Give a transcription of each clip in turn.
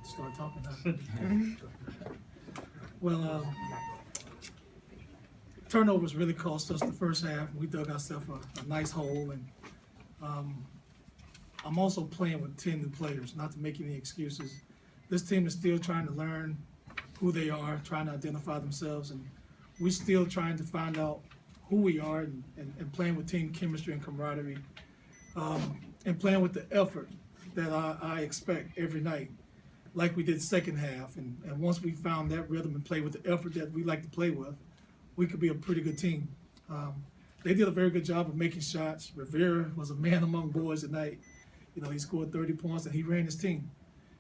to start talking now. Well, turnovers really cost us the first half. We dug ourselves a nice hole, and I'm also playing with 10 new players, not to make any excuses. This team is still trying to learn who they are, trying to identify themselves, and we're still trying to find out who we are and playing with team chemistry and camaraderie, and playing with the effort that I expect every night, like we did second half. And once we found that rhythm and play with the effort that we like to play with, we could be a pretty good team. They did a very good job of making shots. Rivera was a man among boys tonight. You know, he scored 30 points and he ran his team.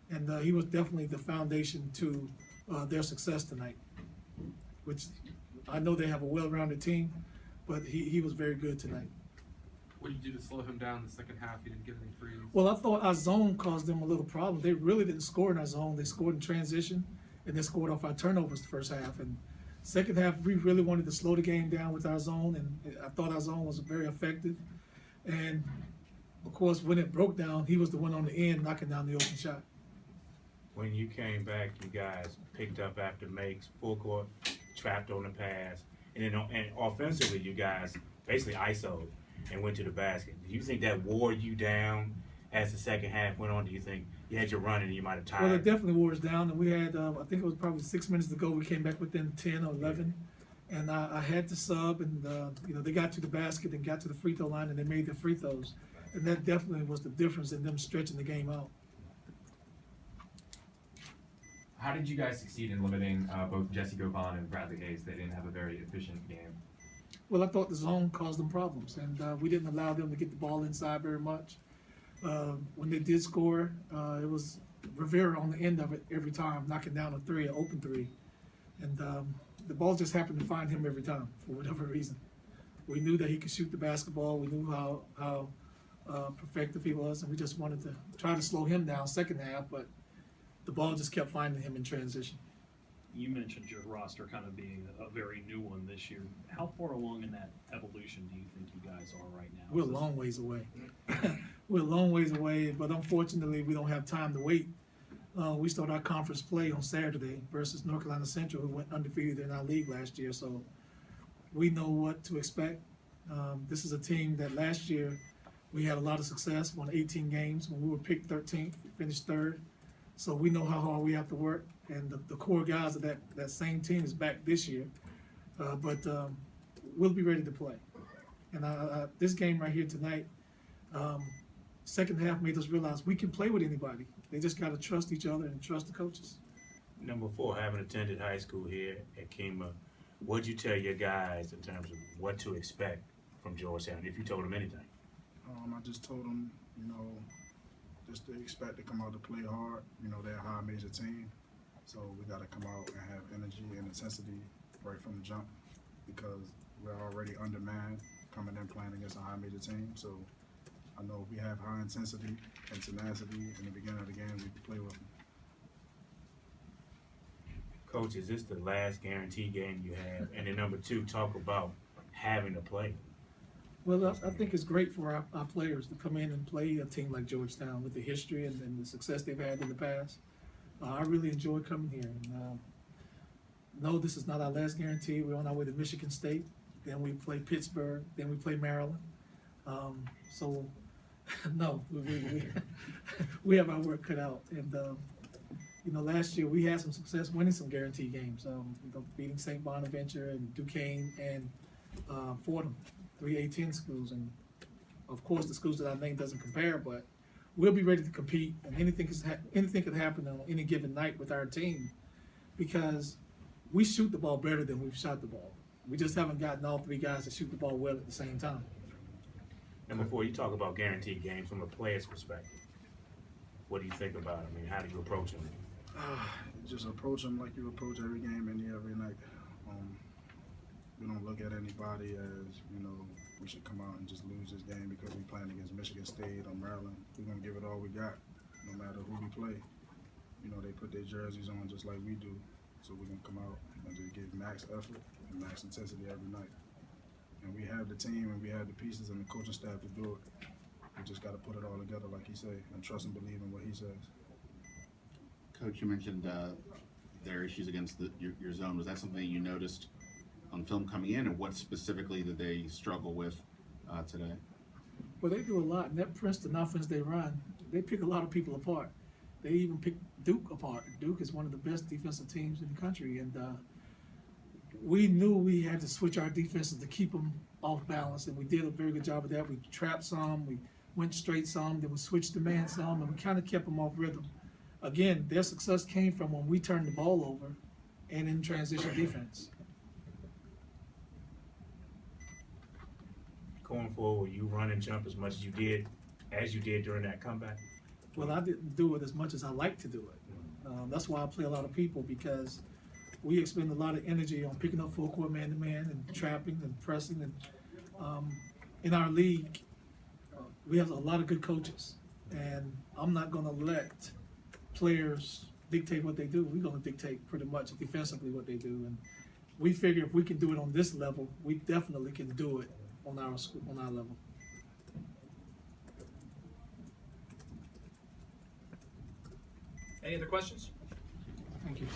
And he was definitely the foundation to their success tonight, which I know they have a well-rounded team, but he was very good tonight. What did you do to slow him down in the second half? He didn't get any threes. Well, I thought our zone caused them a little problem. They really didn't score in our zone. They scored in transition, and they scored off our turnovers the first half. And second half, we really wanted to slow the game down with our zone, and I thought our zone was very effective. And, of course, when it broke down, he was the one on the end knocking down the open shot. When you came back, you guys picked up after makes, full court, trapped on the pass, and then and offensively, you guys basically ISO'd and went to the basket. Do you think that wore you down as the second half went on? Do you think you had your run and you might have tired? Well, it definitely wore us down, and we had, I think it was probably 6 minutes to go. We came back within 10 or 11, and I had to sub, and they got to the basket and got to the free throw line, and they made their free throws, and that definitely was the difference in them stretching the game out. How did you guys succeed in limiting both Jesse Govan and Bradley Hayes? They didn't have a very efficient game. Well, I thought the zone caused them problems, and we didn't allow them to get the ball inside very much. When they did score, it was Rivera on the end of it every time, knocking down a three, an open three. And the ball just happened to find him every time for whatever reason. We knew that he could shoot the basketball. We knew how perfective he was, and we just wanted to try to slow him down second half, but the ball just kept finding him in transition. You mentioned your roster kind of being a very new one this year. How far along in that evolution do you think you guys are right now? We're a long ways away. We're a long ways away, but unfortunately we don't have time to wait. We start our conference play on Saturday versus North Carolina Central, who went undefeated in our league last year, so we know what to expect. This is a team that last year we had a lot of success, won 18 games. When we were picked 13th, finished third. So we know how hard we have to work, and the core guys of that same team is back this year. But we'll be ready to play. And this game right here tonight, second half made us realize we can play with anybody. They just got to trust each other and trust the coaches. Number 4, having attended high school here at Kemah, what'd you tell your guys in terms of what to expect from Georgetown, if you told them anything? I just told them, just to expect to come out to play hard. They're a high major team, so we got to come out and have energy and intensity right from the jump, because we're already undermanned coming in playing against a high major team. So I know if we have high intensity and tenacity in the beginning of the game, we can play with them. Coach, is this the last guaranteed game you have? And then number 2, talk about having to play. Well, I think it's great for our players to come in and play a team like Georgetown with the history and the success they've had in the past. I really enjoy coming here. And, no, this is not our last guarantee. We're on our way to Michigan State. Then we play Pittsburgh. Then we play Maryland. So, no, we have our work cut out. And, last year we had some success winning some guaranteed games, beating St. Bonaventure and Duquesne and Fordham. 3 A-10 schools, and of course the schools that I named doesn't compare, but we'll be ready to compete, and anything could happen on any given night with our team, because we shoot the ball better than we've shot the ball. We just haven't gotten all 3 guys to shoot the ball well at the same time. Number 4, you talk about guaranteed games from a player's perspective. What do you think about it? I mean, how do you approach them? Just approach them like you approach every game every night. We don't look at anybody as, we should come out and just lose this game because we're playing against Michigan State or Maryland. We're going to give it all we got, no matter who we play. They put their jerseys on just like we do. So we're going to come out and just give max effort and max intensity every night. And we have the team and we have the pieces and the coaching staff to do it. We just got to put it all together like he said and trust and believe in what he says. Coach, you mentioned their issues against your zone. Was that something you noticed on film coming in, and what specifically did they struggle with today? Well, they do a lot. And that Princeton offense they run, they pick a lot of people apart. They even pick Duke apart. Duke is one of the best defensive teams in the country, and we knew we had to switch our defenses to keep them off balance, and we did a very good job of that. We trapped some, we went straight some, then we switched to man some, and we kind of kept them off rhythm. Again, their success came from when we turned the ball over and in transition defense. Going forward, you run and jump as much as you did during that comeback? Well, I didn't do it as much as I like to do it. That's why I play a lot of people, because we expend a lot of energy on picking up full court man-to-man and trapping and pressing. And in our league, we have a lot of good coaches, and I'm not going to let players dictate what they do. We're going to dictate pretty much defensively what they do. And we figure if we can do it on this level, we definitely can do it on our level. Any other questions? Thank you.